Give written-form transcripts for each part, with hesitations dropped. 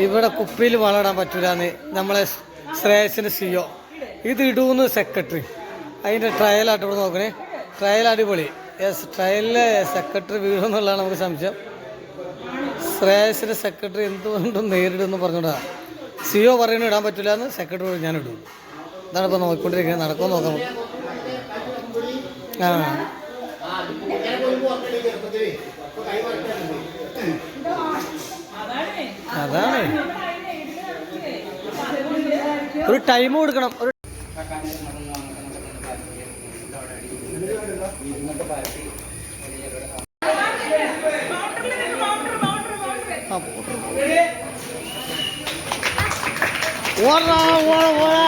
ഇവിടെ കുപ്പിയിൽ വളമിടാൻ പറ്റൂലെന്ന് നമ്മളെ ശ്രേയസിൻ്റെ സിഒ. ഇത് ഇടൂന്ന് സെക്രട്ടറി. അതിൻ്റെ ട്രയലായിട്ട് ഇവിടെ നോക്കണേ. ട്രയൽ അടിപൊളി. യെസ്, ട്രയലിലെ സെക്രട്ടറി വീഴുമെന്നുള്ളതാണ് നമുക്ക് സംശയം. ശ്രേയസിൻ്റെ സെക്രട്ടറി എന്തുകൊണ്ടും നേരിടുമെന്ന് പറഞ്ഞുകൊണ്ടാ സിഒ പറയുന്നത് ഇടാൻ പറ്റില്ല എന്ന് സെക്രട്ടറി ഞാൻ ഇടും. ഇതാണ് ഇപ്പോൾ നോക്കിക്കൊണ്ടിരിക്കുന്നത്. നടക്കുമെന്ന് നോക്കാം. അതാണ് ഒരു ടൈം കൊടുക്കണം. ഒരു ഓടാ ഓടാ ഓടാ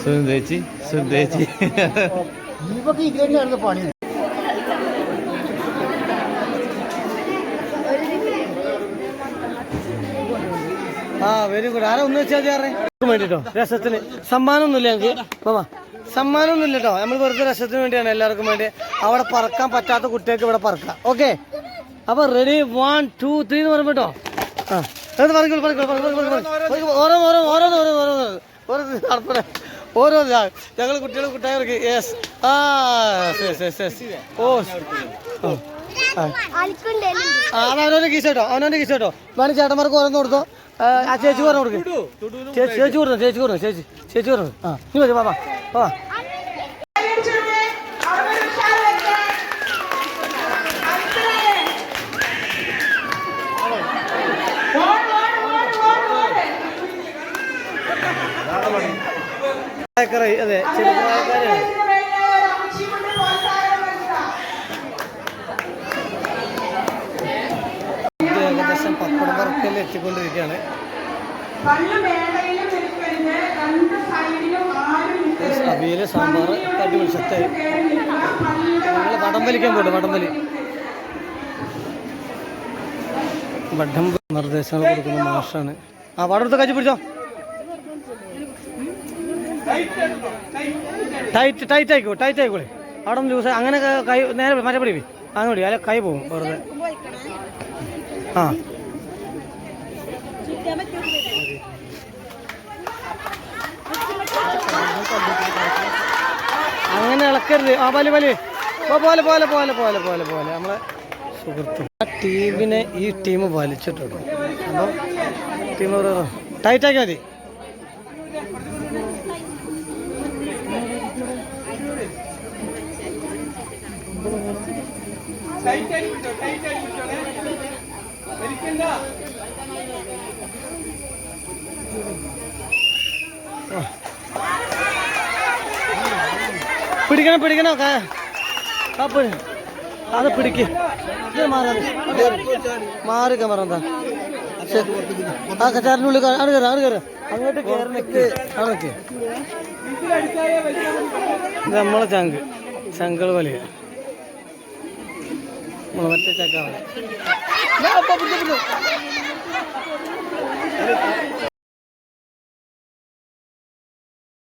സുന്ദേച്ചി സുന്ദേച്ചി ഇതൊക്കെ ഇങ്ങനെയായിരുന്നു പണി. Very good. ആരാ ഒന്ന് വെച്ചാൽ വേണ്ടിട്ടോ രസത്തിന് സമ്മാനമൊന്നുമില്ല ഞങ്ങൾക്ക്. മാമാ സമ്മാനമൊന്നുമില്ല കേട്ടോ. നമ്മൾ വെറുതെ രസത്തിന് വേണ്ടിയാണ് എല്ലാവർക്കും വേണ്ടി. അവിടെ പറക്കാൻ പറ്റാത്ത കുട്ടികൾക്ക് ഇവിടെ പറക്കാം. ഓക്കെ, അപ്പൊ റെഡി 1 2 3 എന്ന് പറയുമ്പോ കേട്ടോ. ഓരോ ഞങ്ങൾ കുട്ടികൾ കുട്ടികൾക്ക് യെസ്. അവനവൻ്റെ കീസ് കേട്ടോ, അവനവൻ്റെ കീസ് കേട്ടോ. വേണമെങ്കിൽ ചേട്ടന്മാർക്ക് ഓരോന്ന് കൊടുത്തോ. ആ ചേച്ചി പറഞ്ഞു കൊടുക്കും. ചേച്ചി കൊടുത്തു, ചേച്ചി പറഞ്ഞു, ചേച്ചി പറഞ്ഞു. ആ നീ മതി പാപ്പാ പാപ്പാ. അതെ, ചെറുപ്രായക്കാരാണ്. ഏകദേശം പപ്പടം പറക്കൽ എത്തിക്കൊണ്ടിരിക്കുകയാണ്. അവിയല് സാമ്പാർ അടിപൊളി സെറ്റായി. ഞങ്ങൾ വടംവലിക്കാൻ പോയിട്ട് വടംവലി നിർദ്ദേശങ്ങൾ കൊടുക്കുന്ന മാഷാണ്. ആ വടമെടുത്ത് കച്ചി പിടിച്ചോ. ടൈറ്റ് ആയിക്കോളെ. അവിടെ ലൂസ് അങ്ങനെ കൈ നേരെ മറ്റേ പിടി അങ്ങനെ പിടി, അല്ലെ കൈ പോകും വെറുതെ. ആ അങ്ങനെ ഇളക്കരുത്. ആ പോലെ പോലെ പോലെ പോലെ പോലെ പോലെ പോലെ പോലെ നമ്മളെ സുഹൃത്ത് ആ ടീമിനെ ഈ ടീം വലിച്ചിട്ടുണ്ട്. അപ്പോൾ ടീം ടൈറ്റാക്കി മതി. പിടിക്കണം പിടിക്കണോ അത് പിടിക്ക്. മാറിക്ക മറന്താ ആ കച്ചാറിനുള്ളിൽ ആണ് കയറ അങ്ങോട്ട് കയറി അതൊക്കെ നമ്മളെ ചങ്കൾ വലിയ നമ്മളെ മറ്റേ ചക്കാണ്.